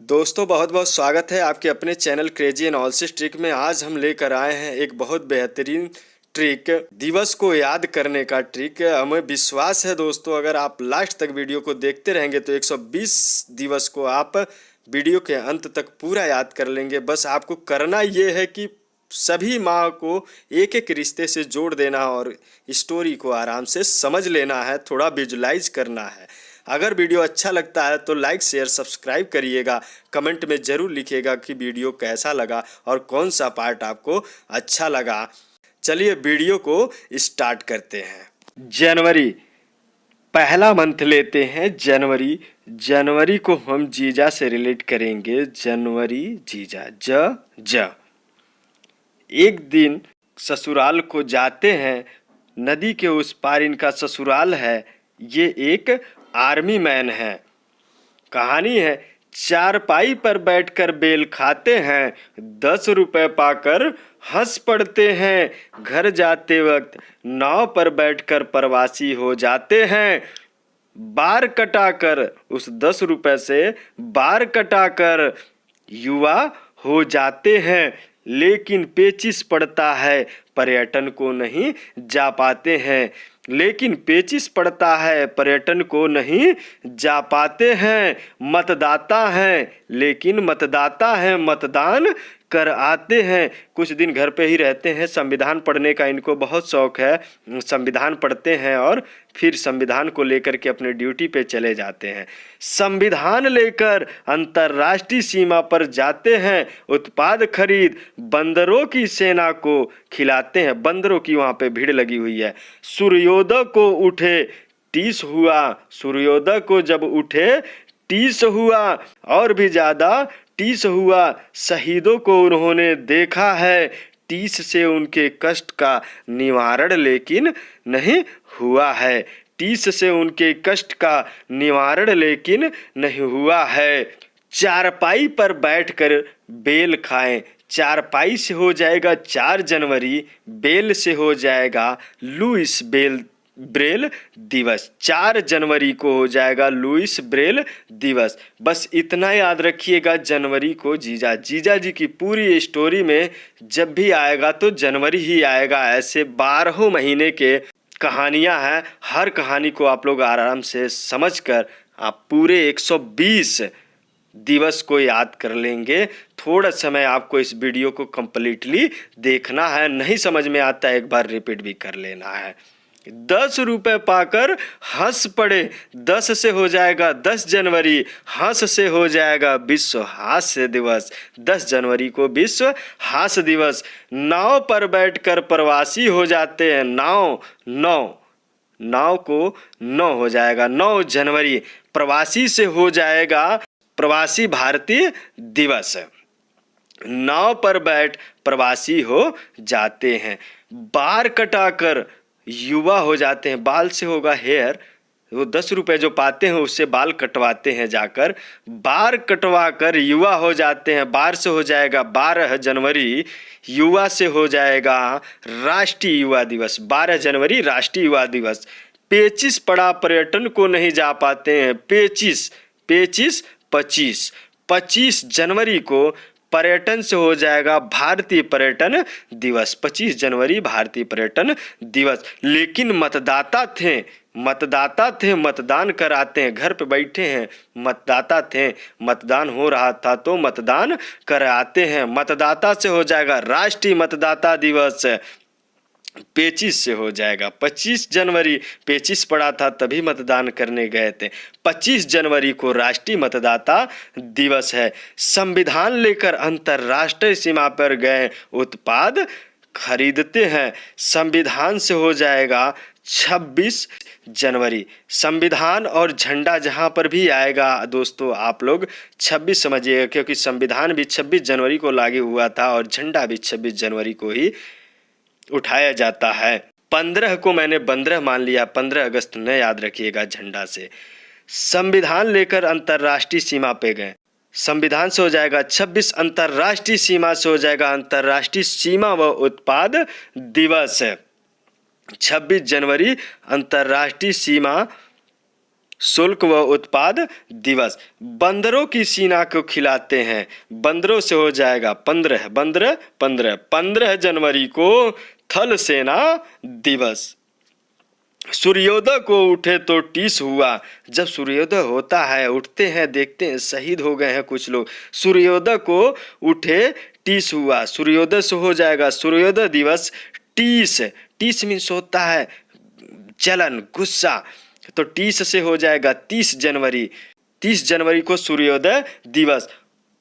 दोस्तों बहुत बहुत स्वागत है आपके अपने चैनल क्रेजी एनालिसिस ट्रिक में। आज हम लेकर आए हैं एक बहुत बेहतरीन ट्रिक, दिवस को याद करने का ट्रिक। हमें विश्वास है दोस्तों, अगर आप लास्ट तक वीडियो को देखते रहेंगे तो 120 दिवस को आप वीडियो के अंत तक पूरा याद कर लेंगे। बस आपको करना ये है कि सभी माह को एक एक रिश्ते से जोड़ देना और स्टोरी को आराम से समझ लेना है, थोड़ा विजुलाइज करना है। अगर वीडियो अच्छा लगता है तो लाइक शेयर सब्सक्राइब करिएगा। कमेंट में ज़रूर लिखिएगा कि वीडियो कैसा लगा और कौन सा पार्ट आपको अच्छा लगा। चलिए वीडियो को स्टार्ट करते हैं। जनवरी, पहला मंथ लेते हैं जनवरी। जनवरी को हम जीजा से रिलेट करेंगे। जनवरी जीजा, ज। एक दिन ससुराल को जाते हैं, नदी के उस पार इनका ससुराल है। ये एक आर्मी मैन है। कहानी है, चारपाई पर बैठकर बेल खाते हैं, 10 रुपए पाकर हंस पड़ते हैं। घर जाते वक्त नाव पर बैठकर प्रवासी हो जाते हैं। बार कटाकर उस 10 रुपए से बार कटाकर युवा हो जाते हैं। लेकिन पेचिश पड़ता है, पर्यटन को नहीं जा पाते हैं। लेकिन पेचिश पड़ता है, पर्यटन को नहीं जा पाते हैं। मतदाता हैं, लेकिन मतदाता हैं, मतदान कर आते हैं। कुछ दिन घर पे ही रहते हैं। संविधान पढ़ने का इनको बहुत शौक है। संविधान पढ़ते हैं और फिर संविधान को लेकर के अपने ड्यूटी पे चले जाते हैं। संविधान लेकर अंतर्राष्ट्रीय सीमा पर जाते हैं। उत्पाद खरीद बंदरों की सेना को खिलाते हैं। बंदरों की वहाँ पे भीड़ लगी हुई है। सूर्योदय को उठे टीस हुआ। सूर्योदय को जब उठे टीस हुआ, और भी ज़्यादा टीस हुआ। शहीदों को उन्होंने देखा है। टीस से उनके कष्ट का निवारण लेकिन नहीं हुआ है। टीस से उनके कष्ट का निवारण लेकिन नहीं हुआ है। चारपाई पर बैठकर बेल खाएं। चारपाई से हो जाएगा 4 जनवरी, बेल से हो जाएगा लुईस ब्रेल दिवस। 4 जनवरी को हो जाएगा लुईस ब्रेल दिवस। बस इतना याद रखिएगा। जनवरी को जीजा जी की पूरी स्टोरी में जब भी आएगा तो जनवरी ही आएगा। ऐसे 12 महीने के कहानियां हैं। हर कहानी को आप लोग आराम से समझकर आप पूरे 120 दिवस को याद कर लेंगे। थोड़ा समय आपको इस वीडियो को कंप्लीटली देखना है। नहीं समझ में आता है, एक बार रिपीट भी कर लेना है। 10 रुपए पाकर हंस पड़े। 10 से हो जाएगा 10 जनवरी, हंस से हो जाएगा विश्व हास्य दिवस। 10 जनवरी को विश्व हास्य दिवस। नाव पर बैठकर प्रवासी हो जाते हैं। नाव को 9 हो जाएगा 9 जनवरी। प्रवासी से हो जाएगा प्रवासी भारतीय दिवस। नाव पर बैठ प्रवासी हो जाते हैं। बार कटाकर युवा हो जाते हैं। बाल से होगा हेयर। वो 10 रुपए जो पाते हैं उससे बाल कटवाते हैं जाकर। बार कटवा कर युवा हो जाते हैं। बार से हो जाएगा 12 जनवरी। युवा से हो जाएगा राष्ट्रीय युवा दिवस। 12 जनवरी राष्ट्रीय युवा दिवस। पेचिश पड़ा, पर्यटन को नहीं जा पाते हैं। पेचिश 25 जनवरी को पर्यटन से हो जाएगा भारतीय पर्यटन दिवस। 25 जनवरी भारतीय पर्यटन दिवस। लेकिन मतदाता थे, मतदान कराते हैं। घर पे बैठे हैं, मतदाता थे, मतदान हो रहा था तो मतदान कराते हैं। मतदाता से हो जाएगा राष्ट्रीय मतदाता दिवस। पेचिश से हो जाएगा 25 जनवरी। पेचिश पड़ा था तभी मतदान करने गए थे। 25 जनवरी को राष्ट्रीय मतदाता दिवस है। संविधान लेकर अंतर्राष्ट्रीय सीमा पर गए, उत्पाद खरीदते हैं। संविधान से हो जाएगा 26 जनवरी। संविधान और झंडा जहाँ पर भी आएगा दोस्तों आप लोग 26 समझिएगा, क्योंकि संविधान भी 26 जनवरी को लागू हुआ था और झंडा भी 26 जनवरी को ही उठाया जाता है। 15 को मैंने 15 मान लिया, 15 अगस्त न याद रखिएगा झंडा से। संविधान लेकर अंतर्राष्ट्रीय सीमा पे गए। संविधान से हो जाएगा 26। अंतर्राष्ट्रीय सीमा से हो जाएगा अंतर्राष्ट्रीय सीमा व उत्पाद दिवस। 26 जनवरी अंतर्राष्ट्रीय सीमा शुल्क व उत्पाद दिवस। बंदरों की सेना को खिलाते हैं, बंदरों से हो जाएगा 15 जनवरी को थल सेना दिवस। सूर्योदय को उठे तो टीस हुआ। जब सूर्योदय होता है, उठते हैं, देखते हैं शहीद हो गए हैं कुछ लोग। सूर्योदय को उठे टीस हुआ, सूर्योदय से हो जाएगा सूर्योदय दिवस। टीस, टीस मीन्स होता है जलन, गुस्सा, तो टीस से हो जाएगा 30 जनवरी। 30 जनवरी को सूर्योदय दिवस।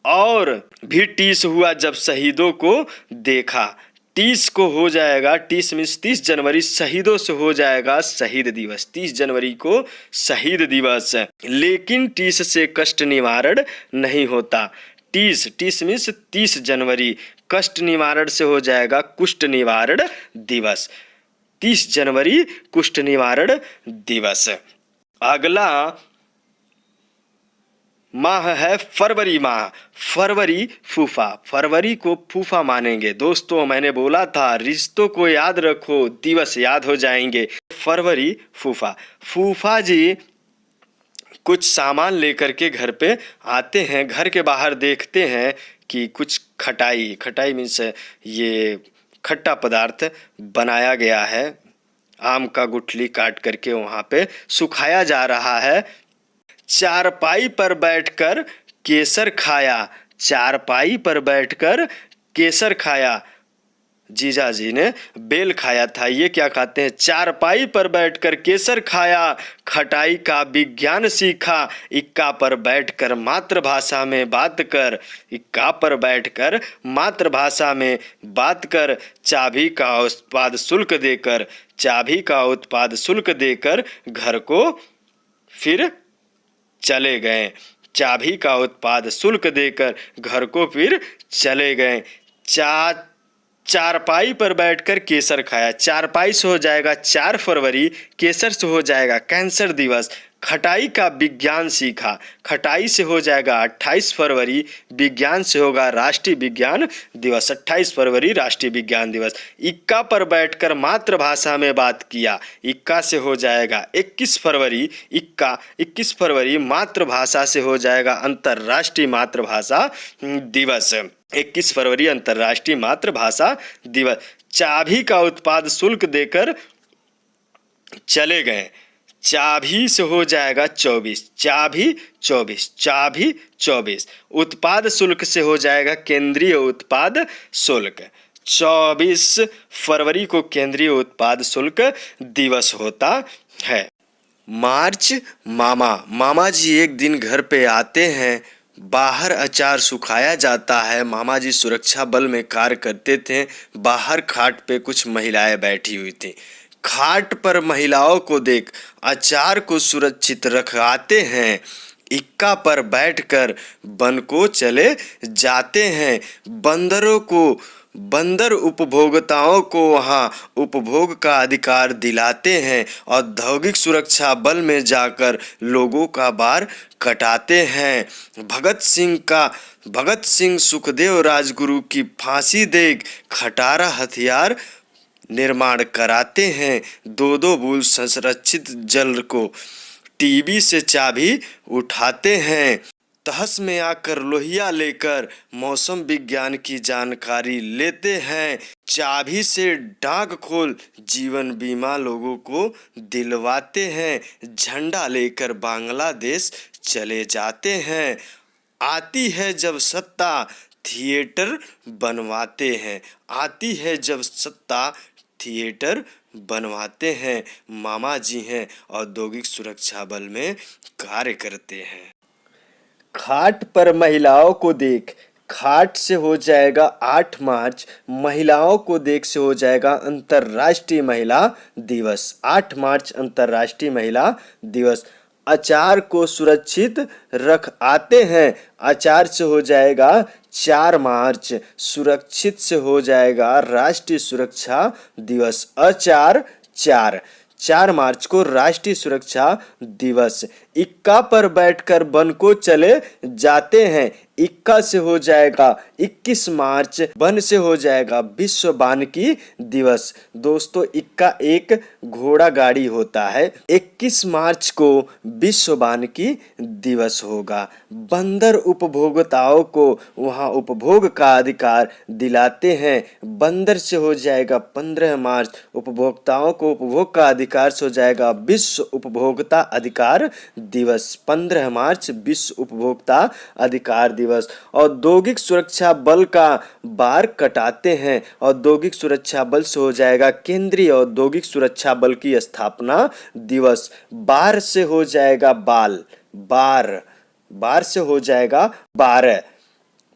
और भी टीस हुआ जब शहीदों को देखा। 30 को हो जाएगा, 30 मीन्स 30 जनवरी, शहीदों से हो जाएगा शहीद दिवस। 30 जनवरी को शहीद दिवस। लेकिन 30 से कष्ट निवारण नहीं होता। 30 मीन्स 30 जनवरी, कष्ट निवारण से हो जाएगा कुष्ठ निवारण दिवस। 30 जनवरी कुष्ठ निवारण दिवस। अगला माह है फरवरी माह। फरवरी फूफा, फरवरी को फूफा मानेंगे। दोस्तों मैंने बोला था रिश्तों को याद रखो, दिवस याद हो जाएंगे। फरवरी फूफा, फूफा जी कुछ सामान लेकर के घर पे आते हैं। घर के बाहर देखते हैं कि कुछ खटाई, खटाई मीन्स ये खट्टा पदार्थ बनाया गया है। आम का गुठली काट करके वहाँ पे सुखाया जा रहा है। चारपाई पर बैठकर केसर खाया, चारपाई पर बैठकर केसर खाया। जीजा जी ने बेल खाया था, ये क्या खाते हैं? चारपाई पर बैठकर केसर खाया, खटाई का विज्ञान सीखा। इक्का पर बैठकर मातृभाषा में बात कर, इक्का पर बैठकर मातृभाषा में बात कर। चाबी का उत्पाद शुल्क देकर, चाबी का उत्पाद शुल्क देकर घर को फिर चले गए। चाबी का उत्पाद शुल्क देकर घर को फिर चले गए। चारपाई पर बैठकर केसर खाया। चारपाई से हो जाएगा 4 फरवरी, केसर से हो जाएगा कैंसर दिवस। खटाई का विज्ञान सीखा, खटाई से हो जाएगा 28 फरवरी, विज्ञान से होगा राष्ट्रीय विज्ञान दिवस। 28 फरवरी राष्ट्रीय विज्ञान दिवस। इक्का पर बैठकर मातृभाषा में बात किया, इक्का से हो जाएगा 21 फरवरी। इक्का 21 फरवरी मातृभाषा से हो जाएगा अंतर्राष्ट्रीय मातृभाषा दिवस। 21 फरवरी अंतर्राष्ट्रीय मातृभाषा दिवस। चाबी का उत्पाद शुल्क देकर चले गए। चाबी से हो जाएगा 24, चाबी 24, चाबी 24। उत्पाद शुल्क से हो जाएगा केंद्रीय उत्पाद शुल्क। 24 फरवरी को केंद्रीय उत्पाद शुल्क दिवस होता है। मार्च मामा, मामा जी एक दिन घर पे आते हैं। बाहर अचार सुखाया जाता है। मामा जी सुरक्षा बल में कार्य करते थे। बाहर खाट पे कुछ महिलाएं बैठी हुई थी। खाट पर महिलाओं को देख अचार को सुरक्षित रखाते हैं। इक्का पर बैठकर वन को चले जाते हैं। बंदर उपभोक्ताओं को वहाँ उपभोग का अधिकार दिलाते हैं। औद्योगिक सुरक्षा बल में जाकर लोगों का बार कटाते हैं। भगत सिंह सुखदेव राजगुरु की फांसी देख खटारा हथियार निर्माण कराते हैं। 2 बूंद संरक्षित जल को टीबी से चाबी उठाते हैं। तहस में आकर लोहिया लेकर मौसम विज्ञान की जानकारी लेते हैं। चाबी से डाक खोल जीवन बीमा लोगों को दिलवाते हैं। झंडा लेकर बांग्लादेश चले जाते हैं। आती है जब सत्ता थिएटर बनवाते हैं, आती है जब सत्ता थिएटर बनवाते हैं। मामा जी हैं, औद्योगिक सुरक्षा बल में कार्य करते हैं। खाट पर महिलाओं को देख, खाट से हो जाएगा 8 मार्च, महिलाओं को देख से हो जाएगा अंतर्राष्ट्रीय महिला दिवस। 8 मार्च अंतर्राष्ट्रीय महिला दिवस। अचार को सुरक्षित रख आते हैं। अचार से हो जाएगा 4 मार्च, सुरक्षित से हो जाएगा राष्ट्रीय सुरक्षा दिवस। अचार 4 मार्च को राष्ट्रीय सुरक्षा दिवस। इक्का पर बैठकर वन को चले जाते हैं। इक्का से हो जाएगा 21 मार्च, वन से हो जाएगा विश्व वानिकी दिवस। दोस्तों इक्का एक घोड़ा गाड़ी होता है। 21 मार्च को विश्व वानिकी दिवस होगा। बंदर उपभोक्ताओं को वहाँ उपभोग का अधिकार दिलाते हैं। बंदर से हो जाएगा 15 मार्च, उपभोक्ताओं को उपभोग का अधिकार से हो जाएगा विश्व उपभोक्ता अधिकार दिवस। 15 मार्च विश्व उपभोक्ता अधिकार दिवस। औद्योगिक सुरक्षा बल का बार कटाते हैं। औद्योगिक सुरक्षा बल से हो जाएगा केंद्रीय औद्योगिक सुरक्षा बल की स्थापना दिवस। बार से हो जाएगा बाल, बार से हो जाएगा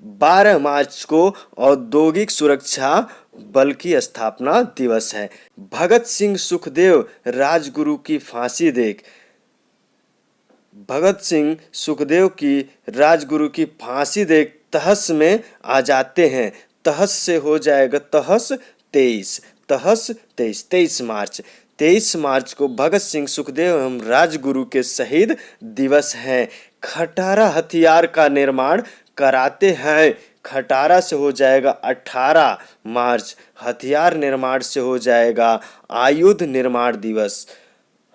12 मार्च को औद्योगिक सुरक्षा बल की स्थापना दिवस है। भगत सिंह सुखदेव राजगुरु की फांसी देख, भगत सिंह सुखदेव की राजगुरु की फांसी देख तहस में आ जाते हैं। तहस से हो जाएगा तहस 23 मार्च। 23 मार्च को भगत सिंह सुखदेव एवं राजगुरु के शहीद दिवस है। खटारा हथियार का निर्माण कराते हैं। खटारा से हो जाएगा 18 मार्च। हथियार निर्माण से हो जाएगा आयुध निर्माण दिवस।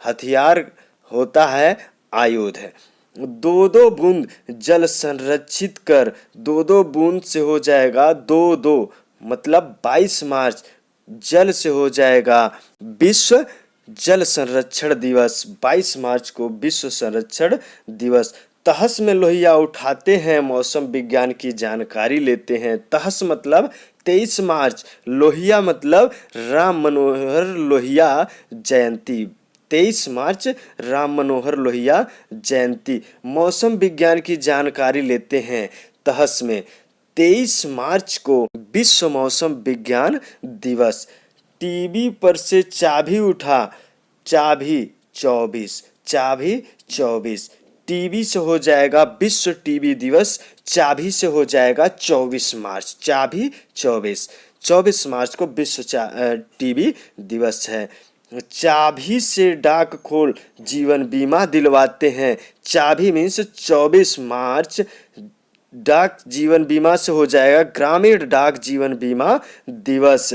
हथियार होता है आयुध है। 2-2 बूंद जल संरक्षित कर, 2-2 बूंद से हो जाएगा 2-2 मतलब 22 मार्च। जल से हो जाएगा विश्व जल संरक्षण दिवस। 22 मार्च को विश्व संरक्षण दिवस। तहस में लोहिया उठाते हैं, मौसम विज्ञान की जानकारी लेते हैं। तहस मतलब 23 मार्च, लोहिया मतलब राम मनोहर लोहिया जयंती। 23 मार्च राम मनोहर लोहिया जयंती। मौसम विज्ञान की जानकारी लेते हैं तहस में। 23 मार्च को विश्व मौसम विज्ञान दिवस। टीवी पर से चाबी उठा, चाबी 24। टीवी से हो जाएगा विश्व टीवी दिवस। चाबी से हो जाएगा 24 मार्च। चाबी 24 मार्च को विश्व टीवी दिवस है। चाबी से डाक खोल जीवन बीमा दिलवाते हैं। चाबी मीन्स 24 मार्च डाक जीवन बीमा से हो जाएगा ग्रामीण डाक जीवन बीमा दिवस।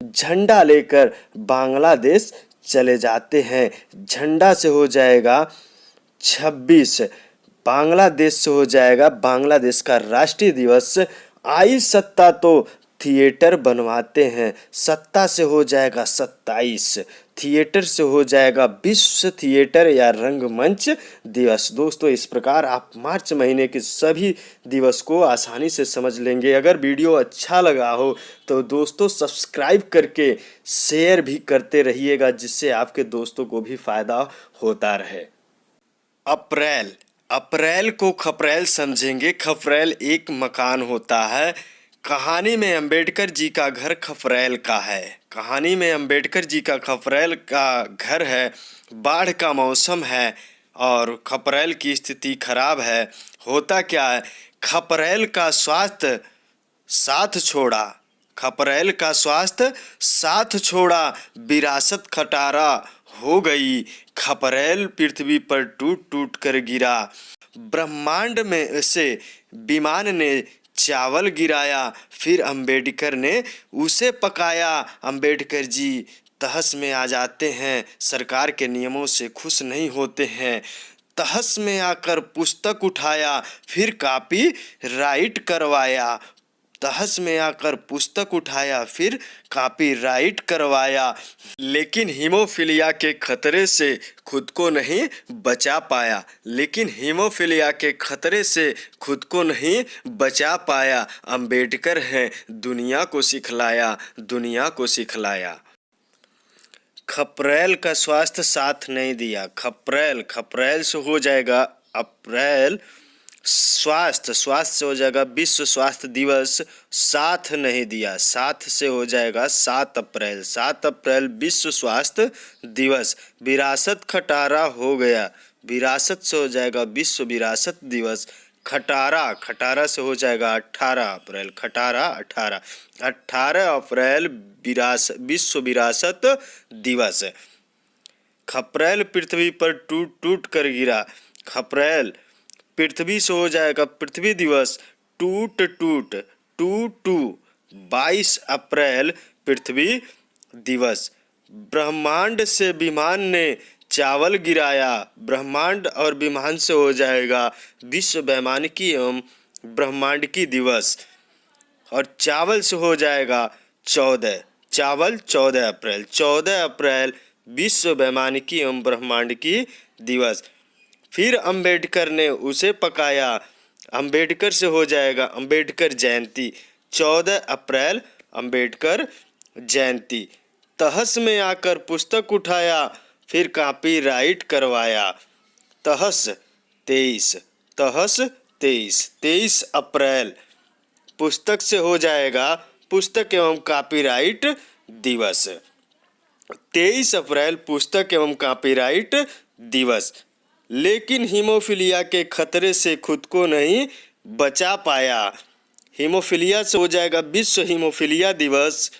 झंडा लेकर बांग्लादेश चले जाते हैं। झंडा से हो जाएगा 26। बांग्लादेश से हो जाएगा बांग्लादेश का राष्ट्रीय दिवस। आई सत्ता तो थिएटर बनवाते हैं। सत्ता से हो जाएगा 27। थिएटर से हो जाएगा विश्व थिएटर या रंगमंच दिवस। दोस्तों इस प्रकार आप मार्च महीने के सभी दिवस को आसानी से समझ लेंगे। अगर वीडियो अच्छा लगा हो तो दोस्तों सब्सक्राइब करके शेयर भी करते रहिएगा, जिससे आपके दोस्तों को भी फायदा होता रहे। अप्रैल को खपरेल समझेंगे। खपरेल एक मकान होता है। कहानी में अंबेडकर जी का घर खपरेल का है। कहानी में अंबेडकर जी का खपरेल का घर है। बाढ़ का मौसम है और खपरेल की स्थिति खराब है। होता क्या है, खपरेल का स्वास्थ्य साथ छोड़ा, खपरेल का स्वास्थ्य साथ छोड़ा, विरासत खटारा हो गई। खपरेल पृथ्वी पर टूट टूट कर गिरा। ब्रह्मांड में से विमान ने चावल गिराया, फिर अंबेडकर ने उसे पकाया। अंबेडकर जी तहस में आ जाते हैं, सरकार के नियमों से खुश नहीं होते हैं। तहस में आकर पुस्तक उठाया, फिर कॉपी राइट करवाया। तहस में आकर पुस्तक उठाया, फिर कॉपीराइट करवाया। लेकिन हीमोफीलिया के खतरे से खुद को नहीं बचा पाया। लेकिन हीमोफीलिया के खतरे से खुद को नहीं बचा पाया। अंबेडकर हैं, दुनिया को सिखलाया, दुनिया को सिखलाया। खपरेल का स्वास्थ्य साथ नहीं दिया। खपरेल से हो जाएगा अप्रैल। स्वास्थ्य से हो जाएगा विश्व स्वास्थ्य दिवस। साथ नहीं दिया, साथ से हो जाएगा 7 अप्रैल विश्व स्वास्थ्य दिवस। विरासत खटारा हो गया। विरासत से हो जाएगा विश्व विरासत दिवस। खटारा से हो जाएगा 18 अप्रैल। 18 अप्रैल विश्व विरासत दिवस। खपरेल पृथ्वी पर टूट टूट कर गिरा। अप्रैल पृथ्वी से हो जाएगा पृथ्वी दिवस। टूट टूट टू टू 22 अप्रैल पृथ्वी दिवस। ब्रह्मांड से विमान ने चावल गिराया। ब्रह्मांड और विमान से हो जाएगा विश्व वैमानिकी एवं ब्रह्मांडिकी दिवस। और चावल से हो जाएगा 14 अप्रैल। 14 अप्रैल विश्व वैमानिकी एवं ब्रह्मांडिकी दिवस। फिर अंबेडकर ने उसे पकाया। अंबेडकर से हो जाएगा अंबेडकर जयंती। 14 अप्रैल अंबेडकर जयंती। तहस में आकर पुस्तक उठाया, फिर कॉपीराइट करवाया। तहस 23 अप्रैल पुस्तक से हो जाएगा पुस्तक एवं कॉपीराइट दिवस। 23 अप्रैल पुस्तक एवं कॉपीराइट दिवस। लेकिन हीमोफीलिया के खतरे से खुद को नहीं बचा पाया। हीमोफीलिया से हो जाएगा विश्व हीमोफीलिया दिवस।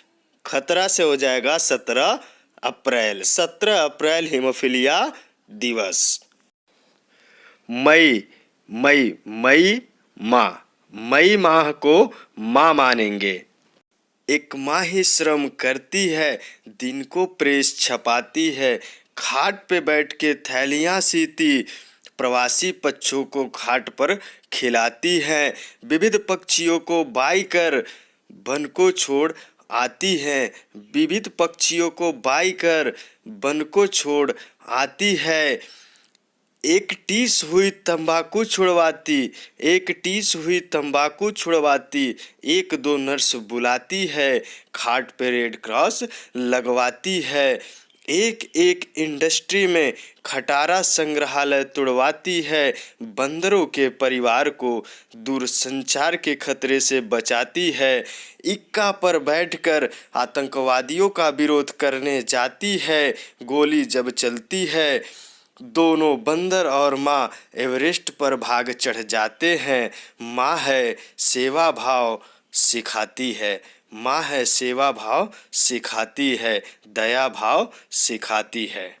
खतरा से हो जाएगा 17 अप्रैल हीमोफीलिया दिवस। मई माह को माँ मानेंगे। एक माँ ही श्रम करती है, दिन को प्रेस छपाती है, खाट पे बैठ के थैलियाँ सीती, प्रवासी पक्षियों को घाट पर खिलाती है, विविध पक्षियों को बाई कर वन को छोड़ आती है, विविध पक्षियों को बाई कर वन को छोड़ आती है। एक टीस हुई तंबाकू छुड़वाती, एक दो नर्स बुलाती है, खाट पे रेड क्रॉस लगवाती है। एक एक इंडस्ट्री में खटारा संग्रहालय तुड़वाती है, बंदरों के परिवार को दूरसंचार के खतरे से बचाती है। इक्का पर बैठकर आतंकवादियों का विरोध करने जाती है, गोली जब चलती है दोनों बंदर और माँ एवरेस्ट पर भाग चढ़ जाते हैं। माँ है सेवा भाव सिखाती है, माँ है सेवा भाव सिखाती है, दया भाव सिखाती है।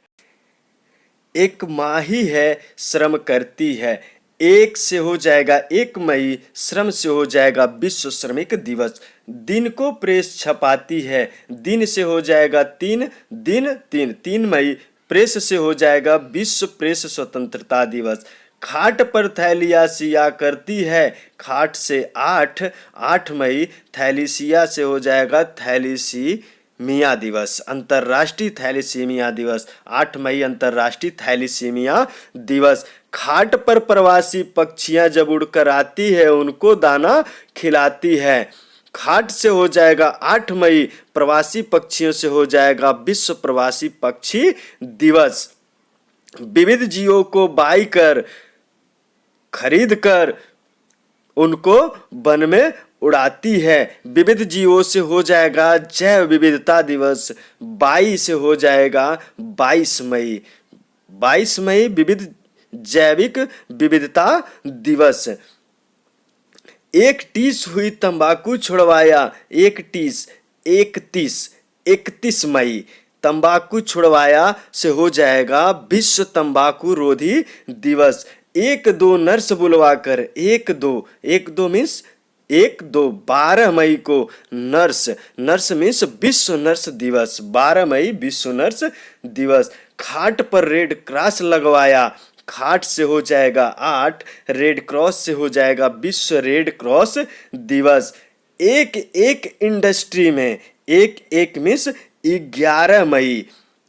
एक माँ ही है श्रम करती है। एक से हो जाएगा 1 मई, श्रम से हो जाएगा विश्व श्रमिक दिवस। दिन को प्रेस छपाती है, दिन से हो जाएगा 3 मई, प्रेस से हो जाएगा विश्व प्रेस स्वतंत्रता दिवस। खाट पर थैलिया सिया करती है, खाट से 8 मई, थैलीसिया से हो जाएगा थैलीसीमिया दिवस, अंतर्राष्ट्रीय थैलीसीमिया दिवस। 8 मई अंतर्राष्ट्रीय थैलीसीमिया दिवस। खाट पर प्रवासी पक्षियां जब उड़कर आती है, उनको दाना खिलाती है। खाट से हो जाएगा 8 मई, प्रवासी पक्षियों से हो जाएगा विश्व प्रवासी पक्षी दिवस। विविध जीवों को बाई कर खरीद कर उनको वन में उड़ाती है। विविध जीवों से हो जाएगा जैव विविधता दिवस। 22 से हो जाएगा 22 मई विविध जैविक विविधता दिवस। एक टीस हुई तंबाकू छुड़वाया, 31 मई, तंबाकू छुड़वाया से हो जाएगा विश्व तंबाकू रोधी दिवस। 1-2 नर्स बुलवाकर 1-2 मीन्स 12 मई को नर्स मीन्स विश्व नर्स दिवस। 12 मई विश्व नर्स दिवस। खाट पर रेड क्रॉस लगवाया, खाट से हो जाएगा 8, रेड क्रॉस से हो जाएगा विश्व रेड क्रॉस दिवस। एक इंडस्ट्री में एक मीन्स 11 मई,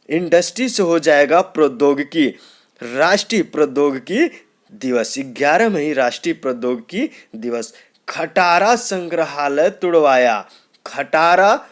इंडस्ट्री से हो जाएगा प्रौद्योगिकी, राष्ट्रीय प्रौद्योगिकी दिवस। 11 मई राष्ट्रीय प्रौद्योगिकी दिवस। खटारा संग्रहालय तुड़वाया, खटारा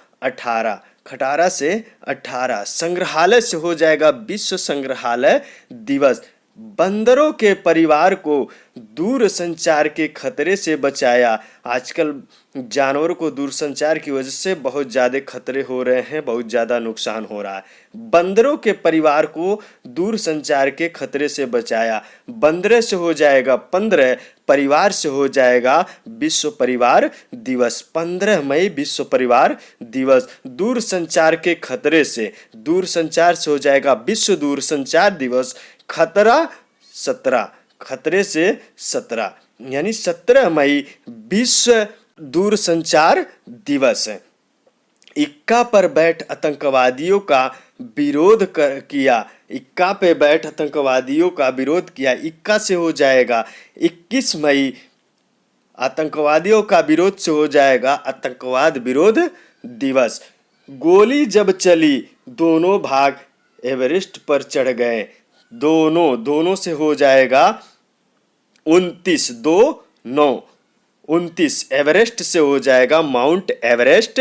से 18, संग्रहालय से हो जाएगा विश्व संग्रहालय दिवस। बंदरों के परिवार को दूर संचार के खतरे से बचाया। आजकल जानवरों को दूरसंचार की वजह से बहुत ज़्यादा खतरे हो रहे हैं, बहुत ज़्यादा नुकसान हो रहा है। बंदरों के परिवार को दूर संचार के खतरे से बचाया। 15 से हो जाएगा 15, परिवार से हो जाएगा विश्व परिवार दिवस। 15 मई विश्व परिवार दिवस। दूर संचार के खतरे से, दूर संचार से हो जाएगा विश्व दूर संचार दिवस। खतरा खतरे से 17 यानी 17 मई विश्व दूरसंचार दिवस है। इक्का पर बैठ आतंकवादियों का विरोध किया। इक्का पे बैठ आतंकवादियों का विरोध किया। इक्का से हो जाएगा 21 मई आतंकवादियों का विरोध से हो जाएगा आतंकवाद विरोध दिवस। गोली जब चली दोनों भाग एवरेस्ट पर चढ़ गए। दोनों से हो जाएगा 29 एवरेस्ट से हो जाएगा माउंट एवरेस्ट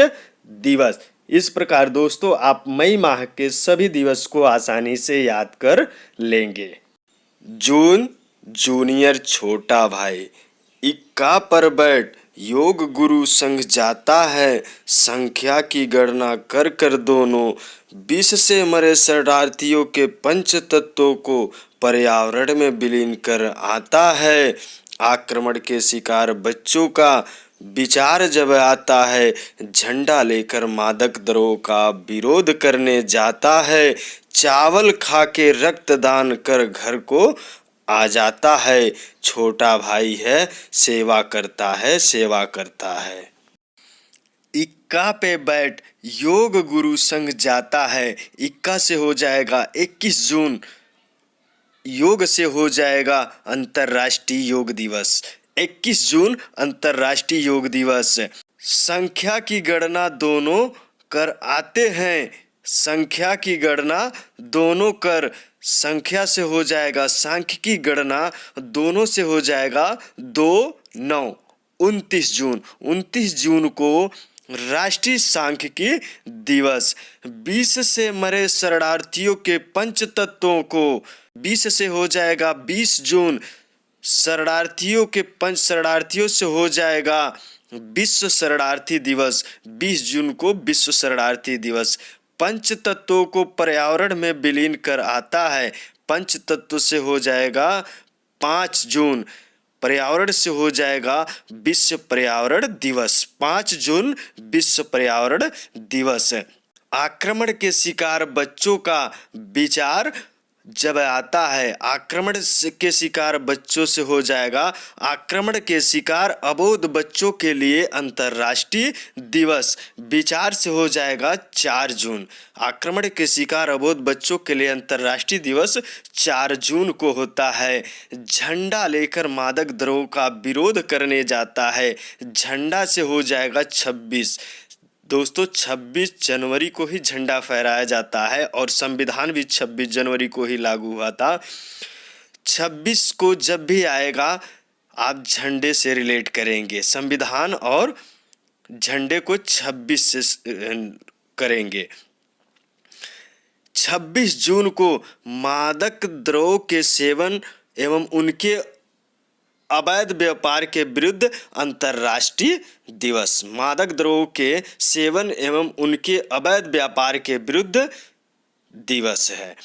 दिवस। इस प्रकार दोस्तों आप मई माह के सभी दिवस को आसानी से याद कर लेंगे। जून जूनियर छोटा भाई। इक्का पर बैठ योग गुरु संग जाता है। संख्या की गणना कर कर दोनों विष से मरे शरणार्थियों के पंच तत्वों को पर्यावरण में विलीन कर आता है। आक्रमण के शिकार बच्चों का विचार जब आता है। झंडा लेकर मादक द्रव्यों का विरोध करने जाता है। चावल खा के रक्तदान कर घर को आ जाता है। छोटा भाई है सेवा करता है, सेवा करता है। इक्का पे बैठ योग गुरु संग जाता है। इक्का से हो जाएगा 21 जून। योग से हो जाएगा अंतर्राष्ट्रीय योग दिवस। 21 जून अंतर्राष्ट्रीय योग दिवस। संख्या की गणना दोनों कर आते हैं। संख्या की गणना दोनों कर। संख्या से हो जाएगा सांख्य की गणना दोनों से हो जाएगा 29 जून को राष्ट्रीय सांख्यिकी दिवस। 20 से मरे शरणार्थियों के पंच तत्वों को 20 से हो जाएगा 20 जून। शरणार्थियों से हो जाएगा विश्व शरणार्थी दिवस। 20 जून को विश्व शरणार्थी दिवस। पंच तत्वों को पर्यावरण में विलीन कर आता है। पंच तत्व से हो जाएगा 5 जून। पर्यावरण से हो जाएगा विश्व पर्यावरण दिवस। 5 जून विश्व पर्यावरण दिवस। आक्रमण के शिकार बच्चों का विचार जब आता है। आक्रमण के शिकार बच्चों से हो जाएगा आक्रमण के शिकार अबोध बच्चों के लिए अंतर्राष्ट्रीय दिवस। विचार से हो जाएगा 4 जून। आक्रमण के शिकार अबोध बच्चों के लिए अंतर्राष्ट्रीय दिवस 4 जून को होता है। झंडा लेकर मादक द्रव्यों का विरोध करने जाता है। झंडा से हो जाएगा 26। दोस्तों 26 जनवरी को ही झंडा फहराया जाता है और संविधान भी 26 जनवरी को ही लागू हुआ था। 26 को जब भी आएगा आप झंडे से रिलेट करेंगे। संविधान और झंडे को 26 से करेंगे। 26 जून को मादक द्रव्यों के सेवन एवं उनके अवैध व्यापार के विरुद्ध अंतर्राष्ट्रीय दिवस। मादक द्रव्यों के सेवन एवं उनके अवैध व्यापार के विरुद्ध दिवस है।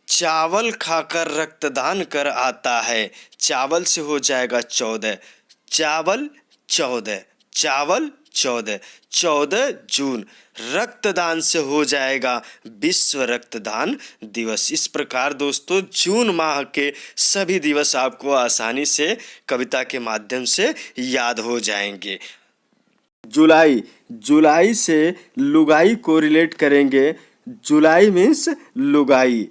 चावल खाकर रक्तदान कर आता है। चावल से हो जाएगा 14। चावल 14 जून। रक्तदान से हो जाएगा विश्व रक्तदान दिवस। इस प्रकार दोस्तों जून माह के सभी दिवस आपको आसानी से कविता के माध्यम से याद हो जाएंगे। जुलाई से लुगाई को रिलेट करेंगे। जुलाई मीन्स लुगाई।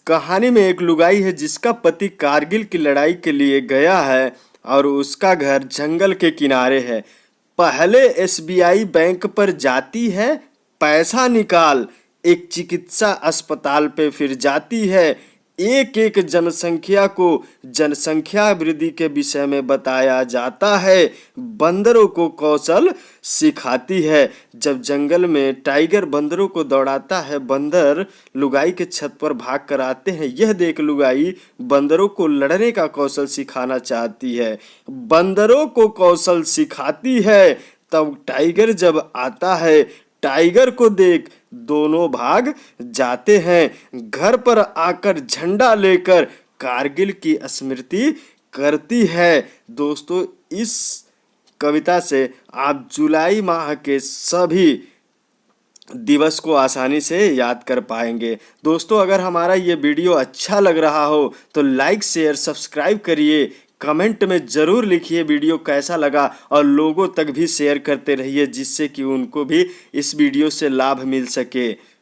कहानी में एक लुगाई है जिसका पति कारगिल की लड़ाई के लिए गया है और उसका घर जंगल के किनारे है। पहले एसबीआई बैंक पर जाती है पैसा निकाल, एक चिकित्सा अस्पताल पे फिर जाती है। एक एक जनसंख्या को जनसंख्या वृद्धि के विषय में बताया जाता है। बंदरों को कौशल सिखाती है। जब जंगल में टाइगर बंदरों को दौड़ाता है, बंदर लुगाई के छत पर भाग कर आते हैं। यह देख लुगाई बंदरों को लड़ने का कौशल सिखाना चाहती है। बंदरों को कौशल सिखाती है। तब टाइगर जब आता है, टाइगर को देख दोनों भाग जाते हैं। घर पर आकर झंडा लेकर कारगिल की स्मृति करती है। दोस्तों इस कविता से आप जुलाई माह के सभी दिवस को आसानी से याद कर पाएंगे। दोस्तों, अगर हमारा ये वीडियो अच्छा लग रहा हो तो लाइक शेयर सब्सक्राइब करिए, कमेंट में ज़रूर लिखिए वीडियो कैसा लगा और लोगों तक भी शेयर करते रहिए जिससे कि उनको भी इस वीडियो से लाभ मिल सके।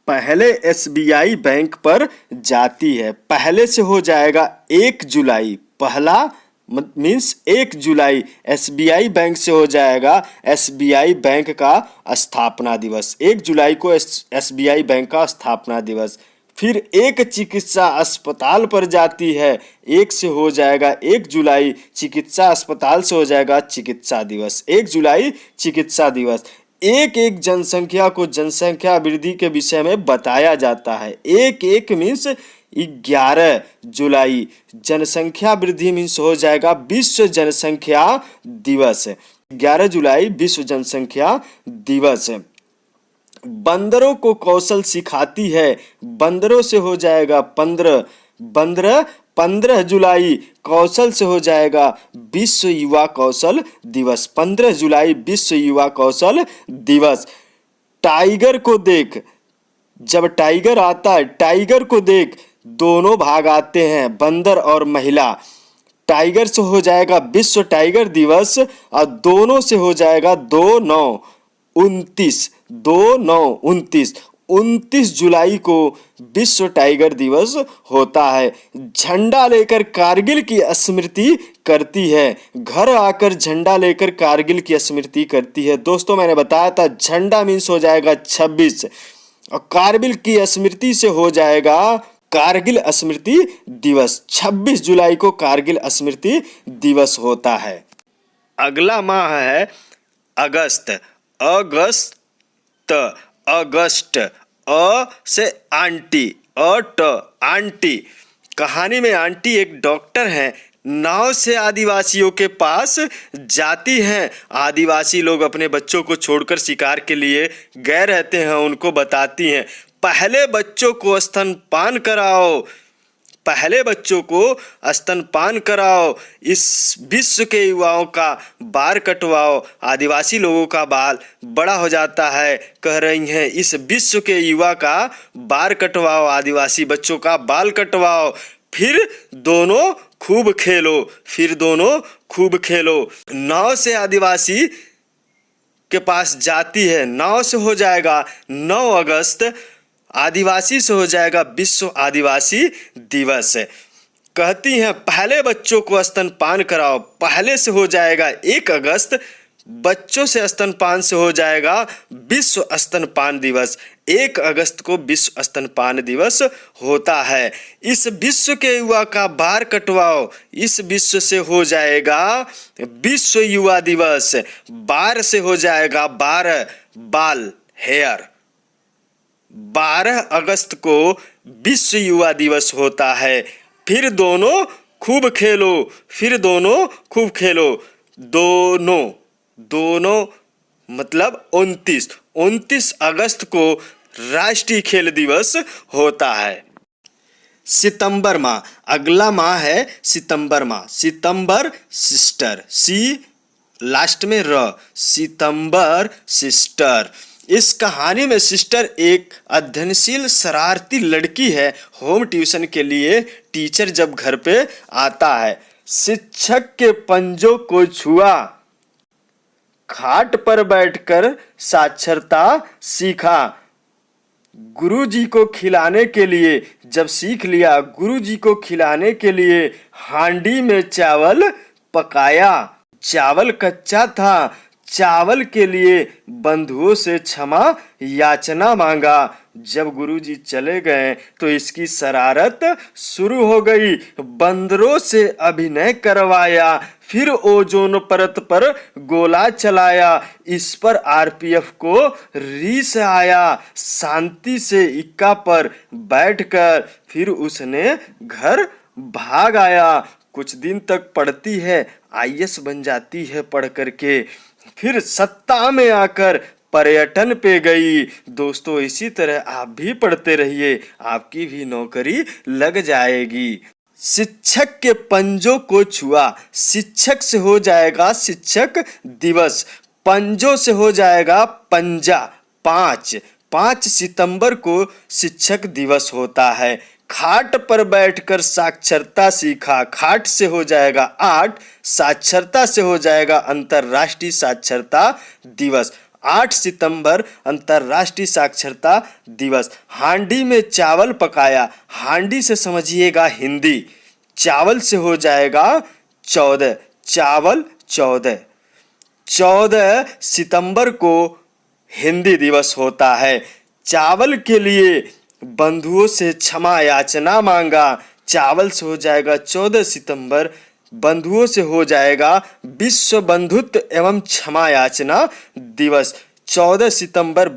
पहले एसबीआई बैंक पर जाती है, पहले से हो जाएगा 1 जुलाई, पहला मीन्स 1 जुलाई एसबीआई बैंक से हो जाएगा एसबीआई बैंक का स्थापना दिवस। 1 जुलाई को एसबीआई बैंक का स्थापना दिवस। फिर एक चिकित्सा अस्पताल पर जाती है, 1 से हो जाएगा 1 जुलाई, चिकित्सा अस्पताल से हो जाएगा चिकित्सा दिवस। 1 जुलाई चिकित्सा दिवस। एक एक जनसंख्या को जनसंख्या वृद्धि के विषय में बताया जाता है। एक एक मीन्स 11 जुलाई जनसंख्या वृद्धि मीन्स हो जाएगा विश्व जनसंख्या दिवस। 11 जुलाई विश्व जनसंख्या दिवस। बंदरों को कौशल सिखाती है, बंदरों से हो जाएगा 15 जुलाई कौशल से हो जाएगा विश्व युवा कौशल दिवस। 15 जुलाई विश्व युवा कौशल दिवस। टाइगर को देख, जब टाइगर आता है, टाइगर को देख दोनों भाग आते हैं, बंदर और महिला। टाइगर से हो जाएगा विश्व टाइगर दिवस और दोनों से हो जाएगा 2-9-29, 29 जुलाई को विश्व टाइगर दिवस होता है। झंडा लेकर कारगिल की स्मृति करती है, घर आकर झंडा लेकर कारगिल की स्मृति करती है। दोस्तों, मैंने बताया था झंडा मीन्स हो जाएगा 26 और कारगिल की स्मृति से हो जाएगा कारगिल स्मृति दिवस। 26 जुलाई को कारगिल स्मृति दिवस होता है। अगला माह है अगस्त। अगस्त अ से आंटी, आंटी। कहानी में आंटी एक डॉक्टर हैं, नाव से आदिवासियों के पास जाती हैं। आदिवासी लोग अपने बच्चों को छोड़कर शिकार के लिए गए रहते हैं, उनको बताती हैं पहले बच्चों को स्तनपान कराओ, पहले बच्चों को स्तनपान कराओ, इस विश्व के युवाओं का बाल कटवाओ। आदिवासी लोगों का बाल बड़ा हो जाता है, कह रही हैं इस विश्व के युवा का बाल कटवाओ, आदिवासी बच्चों का बाल कटवाओ। फिर दोनों खूब खेलो, फिर दोनों खूब खेलो। नाव से आदिवासी के पास जाती है, नाव से हो जाएगा 9 अगस्त, आदिवासी से हो जाएगा विश्व आदिवासी दिवस। कहती हैं पहले बच्चों को स्तनपान कराओ, पहले से हो जाएगा 1 अगस्त, बच्चों से स्तनपान से हो जाएगा विश्व स्तनपान दिवस। 1 अगस्त को विश्व स्तनपान दिवस होता है। इस विश्व के युवा का बाल कटवाओ, इस विश्व से हो जाएगा विश्व युवा दिवस। 12 से हो जाएगा 12 बाल, हेयर। 12 अगस्त को विश्व युवा दिवस होता है। फिर दोनों खूब खेलो, फिर दोनों खूब खेलो। दोनों मतलब 29 अगस्त को राष्ट्रीय खेल दिवस होता है। सितंबर माह, अगला माह है सितंबर माह। सितंबर सिस्टर, सी लास्ट में र, सितंबर सिस्टर। इस कहानी में सिस्टर एक अध्ययनशील शरारती लड़की है। होम ट्यूशन के लिए टीचर जब घर पे आता है, शिक्षक के पंजों को छुआ, खाट पर बैठकर साक्षरता सीखा। गुरुजी को खिलाने के लिए जब सीख लिया, गुरुजी को खिलाने के लिए हांडी में चावल पकाया। चावल कच्चा था, चावल के लिए बंधुओं से क्षमा याचना मांगा। जब गुरुजी चले गए तो इसकी शरारत शुरू हो गई। बंदरों से अभिनय करवाया, फिर ओजोन परत पर गोला चलाया। इस पर आरपीएफ को रीस आया। शांति से इक्का पर बैठकर फिर उसने घर भाग आया। कुछ दिन तक पढ़ती है, आईएएस बन जाती है पढ़ करके। फिर सत्ता में आकर पर्यटन पे गई। दोस्तों, इसी तरह आप भी पढ़ते रहिए, आपकी भी नौकरी लग जाएगी। शिक्षक के पंजों को छुआ, शिक्षक से हो जाएगा शिक्षक दिवस। पंजों से हो जाएगा पंजा, 5 सितंबर को शिक्षक दिवस होता है। खाट पर बैठकर साक्षरता सीखा, खाट से हो जाएगा 8, साक्षरता से हो जाएगा अंतर्राष्ट्रीय साक्षरता दिवस। 8 सितंबर अंतर्राष्ट्रीय साक्षरता दिवस। हांडी में चावल पकाया, हांडी से समझिएगा हिंदी, चावल से हो जाएगा 14, चावल 14। 14 सितंबर को हिंदी दिवस होता है। चावल के लिए बंधुओं से क्षमा याचना मांगा, चावल से हो जाएगा 14 सितंबर, बंधुओं से हो जाएगा विश्व बंधुत्व एवं क्षमा याचना दिवस। 14 सितंबर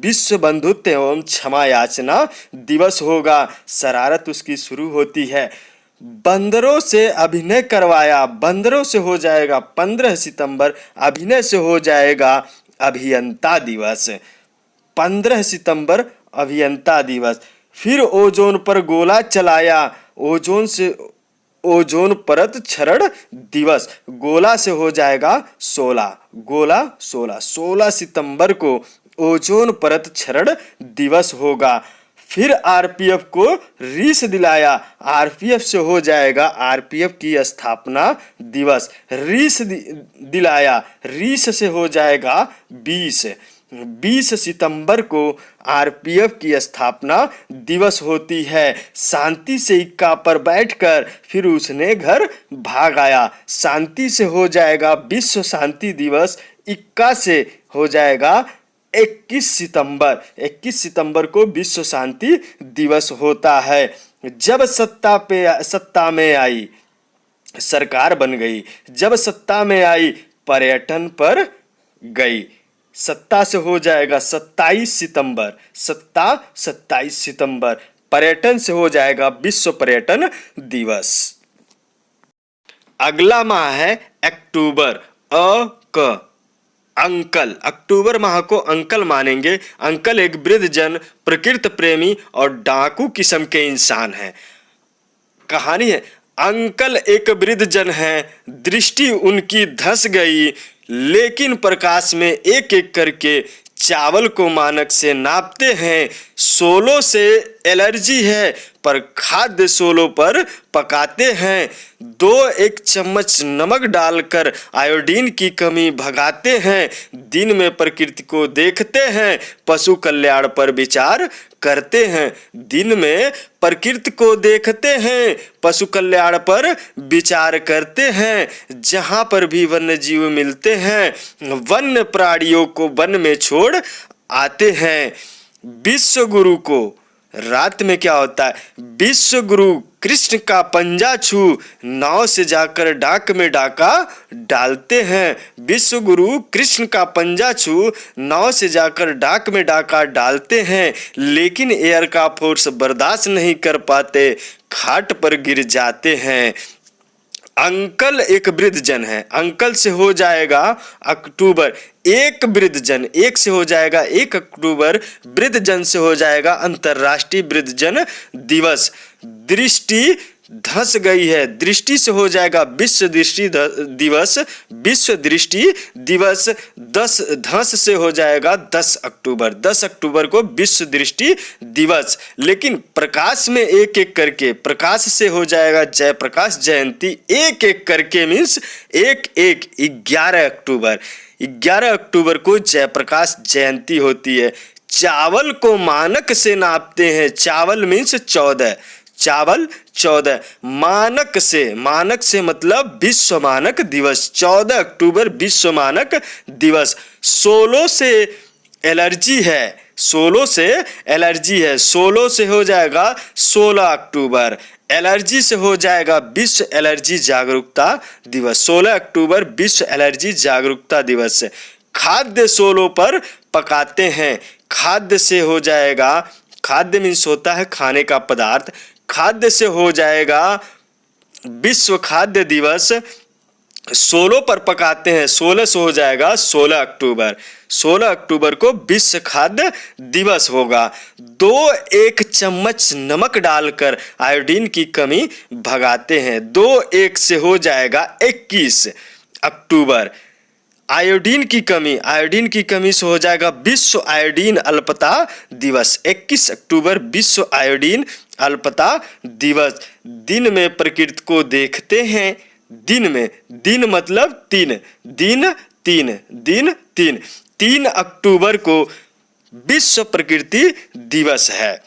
विश्व बंधुत्व एवं क्षमा याचना दिवस होगा। शरारत उसकी शुरू होती है। बंदरों से अभिनय करवाया, बंदरों से हो जाएगा 15 सितंबर, अभिनय से हो जाएगा अभियंता दिवस। 15 सितंबर अभियंता दिवस। फिर ओजोन पर गोला चलाया, ओजोन परत क्षरण दिवस, गोला से हो जाएगा 16, गोला 16 सितंबर को ओजोन परत क्षरण दिवस होगा। फिर आरपीएफ को रीस दिलाया, आरपीएफ से हो जाएगा आरपीएफ की स्थापना दिवस, रीस दिलाया, रीस से हो जाएगा 20 सितंबर को आरपीएफ की स्थापना दिवस होती है। शांति से इक्का पर बैठकर फिर उसने घर भाग आया, शांति से हो जाएगा विश्व शांति दिवस, इक्का से हो जाएगा 21 सितंबर को विश्व शांति दिवस होता है। जब सत्ता में आई, सरकार बन गई, जब सत्ता में आई पर्यटन पर गई, सत्ता से हो जाएगा 27 सितंबर, पर्यटन से हो जाएगा विश्व पर्यटन दिवस। अगला माह है अक्टूबर, अंकल, अक्टूबर माह को अंकल मानेंगे। अंकल एक वृद्ध जन, प्रकृति प्रेमी और डाकू किस्म के इंसान हैं। कहानी है, अंकल एक वृद्ध जन है, दृष्टि उनकी धंस गई, लेकिन प्रकाश में एक एक करके चावल को मानक से नापते हैं। सोलों से एलर्जी है पर खाद्य सोलों पर पकाते हैं। 2-1 चम्मच नमक डालकर आयोडीन की कमी भगाते हैं। दिन में प्रकृति को देखते हैं, पशु कल्याण पर विचार करते हैं। दिन में प्रकृति को देखते हैं, पशु कल्याण पर विचार करते हैं। जहाँ पर भी वन्य जीव मिलते हैं, वन्य प्राणियों को वन में छोड़ आते हैं। विश्व गुरु को रात में क्या होता है, विश्व गुरु कृष्ण का पंजा छू नाव से जाकर डाक में डाका डालते हैं। विश्व गुरु कृष्ण का पंजा छू नाव से जाकर डाक में डाका डालते हैं, लेकिन एयर का फोर्स बर्दाश्त नहीं कर पाते, खाट पर गिर जाते हैं। अंकल एक वृद्ध जन है, अंकल से हो जाएगा अक्टूबर, एक वृद्ध जन, एक से हो जाएगा 1 अक्टूबर, वृद्ध जन से हो जाएगा अंतर्राष्ट्रीय वृद्ध जन दिवस। दृष्टि धंस गई है, दृष्टि से हो जाएगा विश्व दृष्टि दिवस, विश्व दृष्टि दिवस। धंस से हो जाएगा 10 अक्टूबर, 10 अक्टूबर को विश्व दृष्टि दिवस। लेकिन प्रकाश में एक एक करके, प्रकाश से हो जाएगा जयप्रकाश जयंती, एक एक करके मीन्स 11 अक्टूबर, 11 अक्टूबर को जयप्रकाश जयंती होती है। चावल को मानक से नापते हैं, चावल मीन्स 14, चावल 14, मानक से मतलब विश्व मानक दिवस, 14 अक्टूबर विश्व मानक दिवस। सोलों से एलर्जी है, सोलों से हो जाएगा 16 अक्टूबर, एलर्जी से हो जाएगा विश्व एलर्जी जागरूकता दिवस, 16 अक्टूबर विश्व एलर्जी जागरूकता दिवस। खाद्य सोलों पर पकाते हैं, खाद्य से हो जाएगा, खाद्य मीन्स होता है खाने का पदार्थ, खाद्य से हो जाएगा विश्व खाद्य दिवस। सोलों पर पकाते हैं, 16 से हो जाएगा 16 अक्टूबर, 16 अक्टूबर को विश्व खाद्य दिवस होगा। 2-1 चम्मच नमक डालकर आयोडीन की कमी भगाते हैं, 2-1 से हो जाएगा 21 अक्टूबर। आयोडीन की कमी से हो जाएगा विश्व आयोडीन अल्पता दिवस। 21 अक्टूबर विश्व आयोडीन अल्पता दिवस। दिन में प्रकृति को देखते हैं, दिन में, दिन मतलब तीन, दिन तीन, दिन तीन, 3 अक्टूबर को विश्व प्रकृति दिवस है।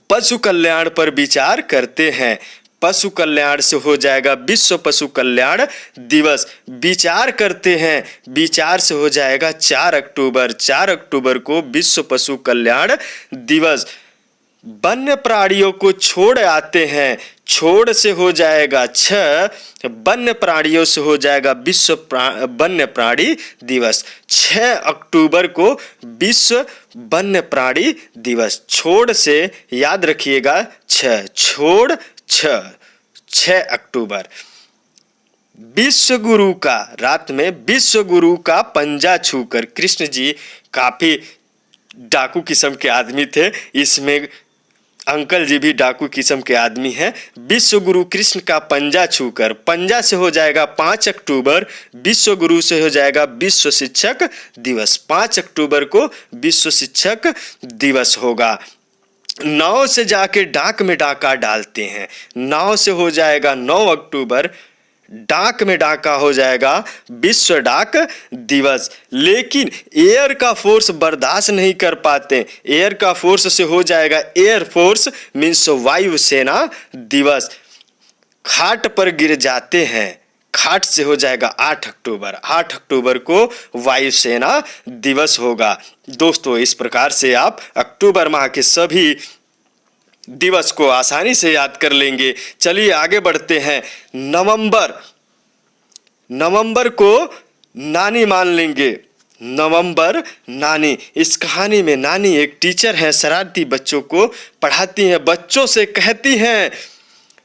पशु कल्याण पर विचार करते हैं, पशु कल्याण से हो जाएगा विश्व पशु कल्याण दिवस। विचार करते हैं, विचार से हो जाएगा 4 अक्टूबर, 4 अक्टूबर को विश्व पशु कल्याण दिवस। वन्य प्राणियों को छोड़ आते हैं, छोड़ से हो जाएगा 6, वन्य प्राणियों से हो जाएगा विश्व वन्य प्राणी दिवस। 6 अक्टूबर को विश्व वन्य प्राणी दिवस। छोड़ से याद रखिएगा 6, छोड़ 6 अक्टूबर। विश्व गुरु का, रात में विश्व गुरु का पंजा छूकर, कृष्ण जी काफी डाकू किस्म के आदमी थे, इसमें अंकल जी भी डाकू किस्म के आदमी हैं। विश्व गुरु कृष्ण का पंजा छूकर, पंजा से हो जाएगा 5 अक्टूबर, विश्व गुरु से हो जाएगा विश्व शिक्षक दिवस। 5 अक्टूबर को विश्व शिक्षक दिवस होगा। नाव से जाके डाक में डाका डालते हैं, नाव से हो जाएगा 9 अक्टूबर, डाक में डाका हो जाएगा विश्व डाक दिवस। लेकिन एयर का फोर्स बर्दाश्त नहीं कर पाते, एयर का फोर्स से हो जाएगा एयर फोर्स मीन्स वायुसेना दिवस। खाट पर गिर जाते हैं, खाट से हो जाएगा 8 अक्टूबर, 8 अक्टूबर को वायुसेना दिवस होगा। दोस्तों, इस प्रकार से आप अक्टूबर माह के सभी दिवस को आसानी से याद कर लेंगे। चलिए आगे बढ़ते हैं। नवंबर को नानी मान लेंगे, नवंबर नानी। इस कहानी में नानी एक टीचर है, शरारती बच्चों को पढ़ाती हैं, बच्चों से कहती हैं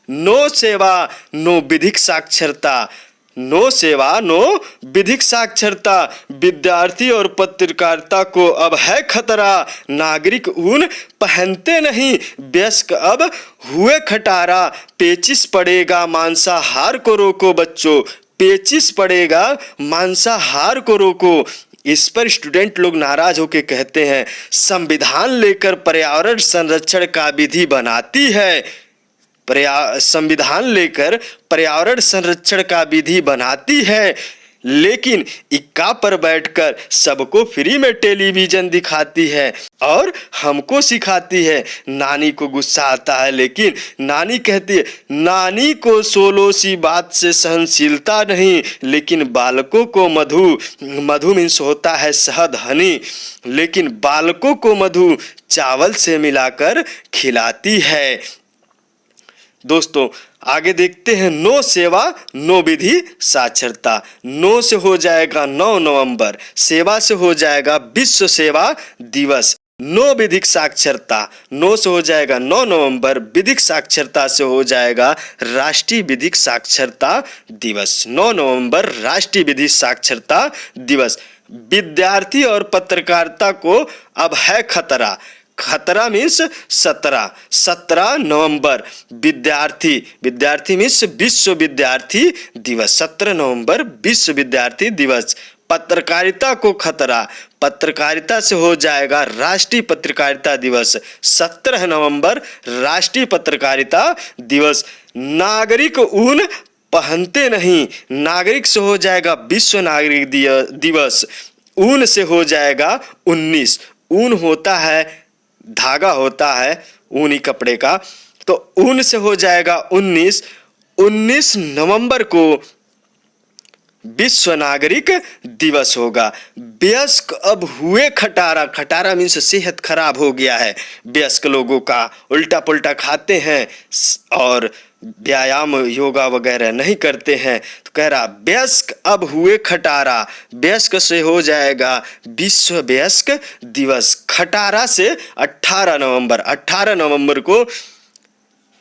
नो सेवा नो विधिक साक्षरता, नो सेवा नो विधिक साक्षरता। विद्यार्थी और पत्रकारिता को अब है खतरा, नागरिक ऊन पहनते नहीं, वयस्क अब हुए खटारा। पेचिश पड़ेगा मांसाहार को रोको बच्चों, पेचिश पड़ेगा मांसाहार को रोको। इस पर स्टूडेंट लोग नाराज होकर कहते हैं संविधान लेकर पर्यावरण संरक्षण का विधि बनाती है, संविधान लेकर पर्यावरण संरक्षण का विधि बनाती है, लेकिन इक्का पर बैठकर सबको फ्री में टेलीविजन दिखाती है और हमको सिखाती है। नानी को गुस्सा आता है, लेकिन नानी कहती है नानी को सोलो सी बात से सहनशीलता नहीं, लेकिन बालकों को मधु मीन्स होता है शहद, हनी, लेकिन बालकों को मधु चावल से मिलाकर खिलाती है। दोस्तों आगे देखते हैं। नो सेवा नो विधि साक्षरता। नो से हो जाएगा 9 नवंबर, सेवा से हो जाएगा विश्व सेवा दिवस। नो विधिक साक्षरता, नो से हो जाएगा 9 नवंबर, विधिक साक्षरता से हो जाएगा राष्ट्रीय विधिक साक्षरता दिवस। 9 नवंबर राष्ट्रीय विधिक साक्षरता दिवस। विद्यार्थी और पत्रकारिता को अब है खतरा, खतरा मीन्स 17 नवंबर। विद्यार्थी मीन्स विश्व विद्यार्थी दिवस, 17 नवंबर विश्व विद्यार्थी दिवस। पत्रकारिता को खतरा, पत्रकारिता से हो जाएगा राष्ट्रीय पत्रकारिता दिवस, 17 नवंबर राष्ट्रीय पत्रकारिता दिवस। नागरिक ऊन पहनते नहीं, नागरिक से हो जाएगा विश्व नागरिक दिवस। ऊन से हो जाएगा 19, ऊन होता है धागा होता है ऊनी कपड़े का, तो ऊन से हो जाएगा 19 नवंबर को विश्व नागरिक दिवस होगा। वयस्क अब हुए खटारा, खटारा मीन्स सेहत खराब हो गया है, वयस्क लोगों का उल्टा पुल्टा खाते हैं और व्यायाम योगा वगैरह नहीं करते हैं, तो कह रहा वयस्क अब हुए खटारा। वयस्क से हो जाएगा विश्व वयस्क दिवस। खटारा से 18 नवंबर को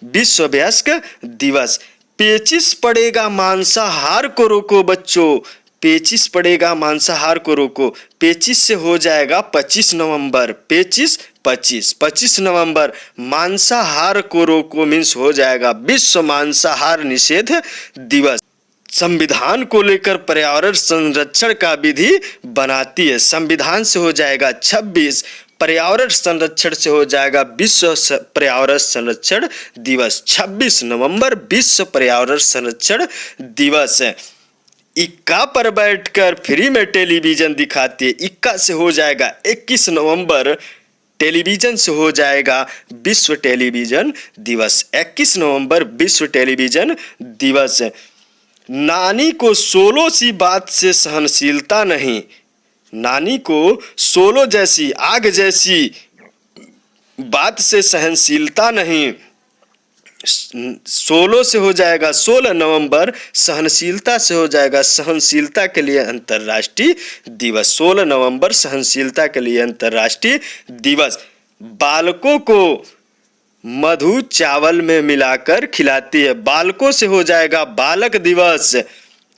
विश्व वयस्क दिवस। पेचिश पड़ेगा मांसाहार को रोको बच्चों, पेचिश पड़ेगा मांसाहार को रोको। पेचिश से हो जाएगा 25 नवंबर, पेचिश 25 नवंबर। मांसाहार को रोको मीन्स हो जाएगा विश्व मांसाहार निषेध दिवस। संविधान को लेकर पर्यावरण संरक्षण का विधि बनाती है। संविधान से हो जाएगा 26, पर्यावरण संरक्षण से हो जाएगा विश्व पर्यावरण संरक्षण दिवस। 26 नवंबर विश्व पर्यावरण संरक्षण दिवस है। इक्का पर बैठकर फ्री में टेलीविजन दिखाती है। इक्का से हो जाएगा 21 नवंबर, टेलीविजन से हो जाएगा विश्व टेलीविजन दिवस। 21 नवंबर विश्व टेलीविजन दिवस। नानी को सोलो सी बात से सहनशीलता नहीं, नानी को सोलो जैसी आग जैसी बात से सहनशीलता नहीं। 16 से हो जाएगा 16 नवंबर, सहनशीलता से हो जाएगा सहनशीलता के लिए अंतर्राष्ट्रीय दिवस। 16 नवंबर सहनशीलता के लिए अंतर्राष्ट्रीय दिवस। बालकों को मधु चावल में मिलाकर खिलाती है। बालकों से हो जाएगा बालक दिवस।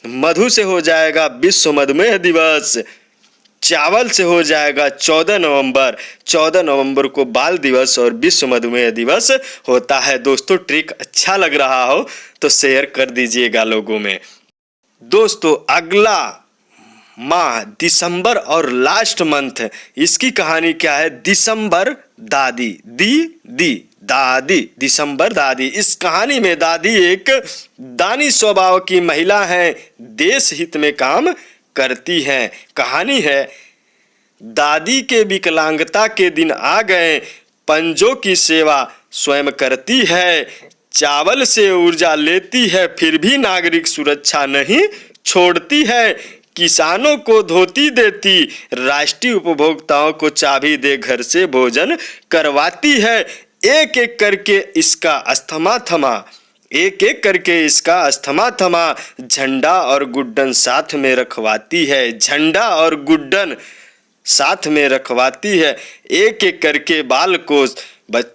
मधु से हो जाएगा विश्व मधुमेह दिवस। चावल से हो जाएगा 14 नवंबर। 14 नवंबर को बाल दिवस और विश्व मधुमेह दिवस होता है। दोस्तों ट्रिक अच्छा लग रहा हो तो शेयर कर दीजिएगा लोगों में। दोस्तों अगला माह दिसंबर और लास्ट मंथ, इसकी कहानी क्या है? दिसंबर दादी, दादी, दिसंबर दादी। इस कहानी में दादी एक दानी स्वभाव की महिला है, देश हित में काम करती हैं। कहानी है दादी के विकलांगता के दिन आ गए, पंजों की सेवा स्वयं करती है, चावल से ऊर्जा लेती है फिर भी नागरिक सुरक्षा नहीं छोड़ती है, किसानों को धोती देती, राष्ट्रीय उपभोक्ताओं को चाबी दे घर से भोजन करवाती है, एक एक करके इसका अस्थमा थमा, एक एक करके इसका अस्थमा थमा, झंडा और गुड्डन साथ में रखवाती है, झंडा और गुड्डन साथ में रखवाती है, एक एक करके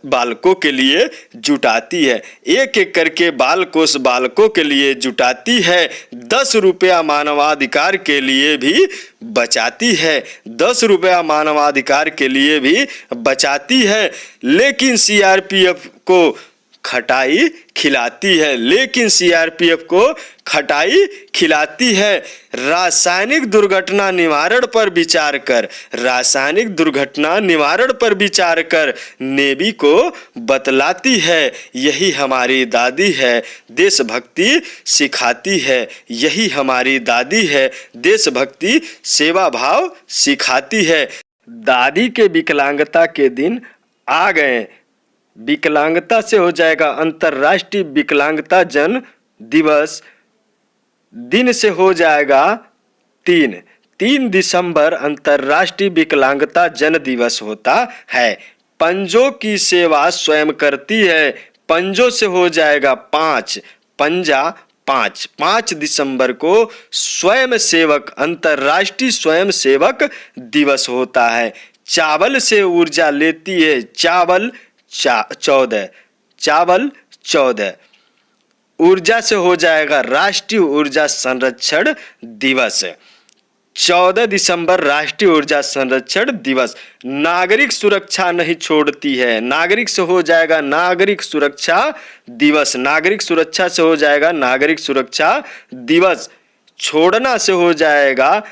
बालकों के लिए जुटाती है, एक एक करके बालकोष बालकों के लिए जुटाती है, 10 रुपया मानवाधिकार के लिए भी बचाती है, 10 रुपया मानवाधिकार के लिए भी बचाती है, लेकिन सीआरपीएफ को खटाई खिलाती है, लेकिन सीआरपीएफ को खटाई खिलाती है। रासायनिक दुर्घटना निवारण पर विचार कर, रासायनिक दुर्घटना निवारण पर विचार कर नेवी को बतलाती है, यही हमारी दादी है, देशभक्ति सिखाती है, यही हमारी दादी है, देशभक्ति सेवा भाव सिखाती है। दादी के विकलांगता के दिन आ गए। विकलांगता से हो जाएगा अंतर्राष्ट्रीय विकलांगता जन दिवस। दिन से हो जाएगा 3 दिसंबर अंतर्राष्ट्रीय विकलांगता जन दिवस होता है। पंजों की सेवा स्वयं करती है, पंजों से हो जाएगा 5, पंजा 5 दिसंबर को स्वयं सेवक अंतर्राष्ट्रीय स्वयं सेवक दिवस होता है। चावल से ऊर्जा लेती है, चावल 14 ऊर्जा से हो जाएगा राष्ट्रीय ऊर्जा संरक्षण दिवस। 14 दिसंबर राष्ट्रीय ऊर्जा संरक्षण दिवस। नागरिक सुरक्षा नहीं छोड़ती है, नागरिक से हो जाएगा नागरिक सुरक्षा दिवस, नागरिक सुरक्षा से हो जाएगा नागरिक सुरक्षा दिवस। छोड़ना से हो जाएगा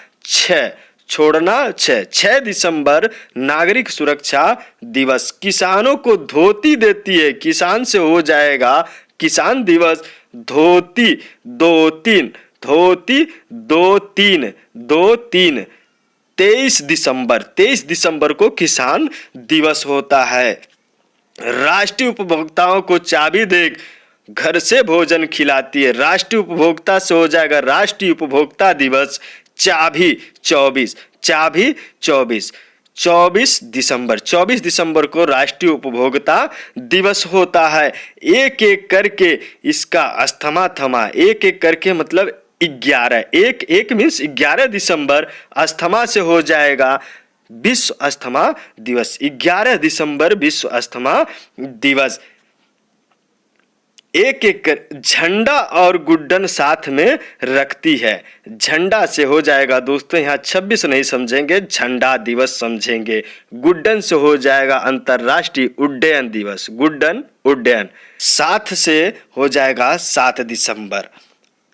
6 दिसंबर नागरिक सुरक्षा दिवस। किसानों को धोती देती है, किसान से हो जाएगा किसान दिवस। धोती 2-3 23 दिसंबर को किसान दिवस होता है। राष्ट्रीय उपभोक्ताओं को चाबी दे घर से भोजन खिलाती है, राष्ट्रीय उपभोक्ता से हो जाएगा राष्ट्रीय उपभोक्ता दिवस। चाबी 24 दिसंबर को राष्ट्रीय उपभोक्ता दिवस होता है। एक एक करके इसका अस्थमा थमा, एक एक करके मतलब 11, एक मीन्स 11 दिसंबर अस्थमा से हो जाएगा विश्व अस्थमा दिवस। 11 दिसंबर विश्व अस्थमा दिवस। एक एक कर झंडा और गुड्डन साथ में रखती है, झंडा से हो जाएगा दोस्तों यहाँ 26 नहीं समझेंगे, झंडा दिवस समझेंगे। गुड्डन से हो जाएगा अंतर्राष्ट्रीय उड्डयन दिवस, गुड्डन उड्डयन। साथ से हो जाएगा 7 दिसंबर।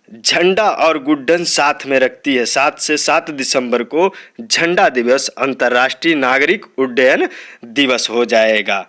झंडा और गुड्डन साथ में रखती है। 7 से 7 दिसंबर को झंडा दिवस अंतर्राष्ट्रीय नागरिक उड्डयन दिवस हो जाएगा।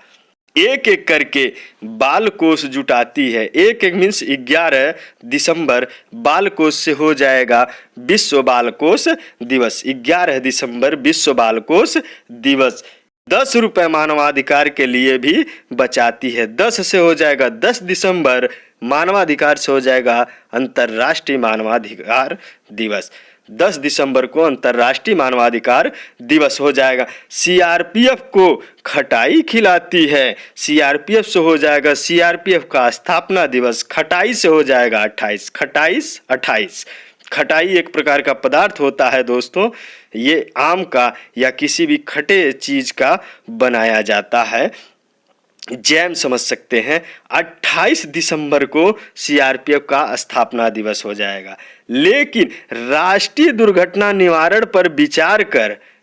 एक एक करके बाल कोष जुटाती है। एक एक मीन्स 11 दिसंबर बाल कोष से हो जाएगा विश्व बाल कोष दिवस। 11 दिसंबर विश्व बाल कोष दिवस। 10 रुपये मानवाधिकार के लिए भी बचाती है। 10 से हो जाएगा 10 दिसंबर, मानवाधिकार से हो जाएगा अंतर्राष्ट्रीय मानवाधिकार दिवस। 10 दिसंबर को अंतर्राष्ट्रीय मानवाधिकार दिवस हो जाएगा। सीआरपीएफ को खटाई खिलाती है। सीआरपीएफ से हो जाएगा सीआरपीएफ का स्थापना दिवस। खटाई से हो जाएगा 28। 28 खटाई एक प्रकार का पदार्थ होता है दोस्तों। ये आम का या किसी भी खटे चीज का बनाया जाता है, जैम समझ सकते हैं। 28 दिसंबर को सीआरपीएफ का स्थापना दिवस हो जाएगा। लेकिन राष्ट्रीय दुर्घटना निवारण पर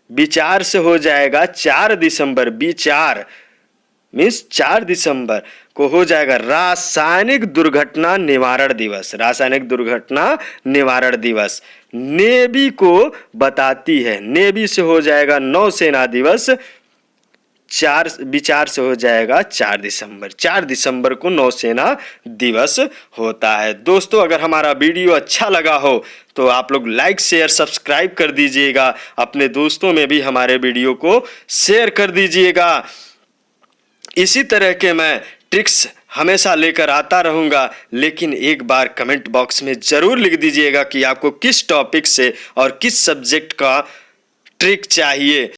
विचार से हो जाएगा 4 दिसंबर। विचार मीन्स 4 दिसंबर को हो जाएगा रासायनिक दुर्घटना निवारण दिवस। रासायनिक दुर्घटना निवारण दिवस नेवी को बताती है। नेवी से हो जाएगा नौसेना दिवस। विचार से हो जाएगा 4 दिसंबर। 4 दिसंबर को नौसेना दिवस होता है। दोस्तों अगर हमारा वीडियो अच्छा लगा हो तो आप लोग लाइक शेयर सब्सक्राइब कर दीजिएगा। अपने दोस्तों में भी हमारे वीडियो को शेयर कर दीजिएगा। इसी तरह के मैं ट्रिक्स हमेशा लेकर आता रहूँगा। लेकिन एक बार कमेंट बॉक्स में ज़रूर लिख दीजिएगा कि आपको किस टॉपिक से और किस सब्जेक्ट का ट्रिक चाहिए।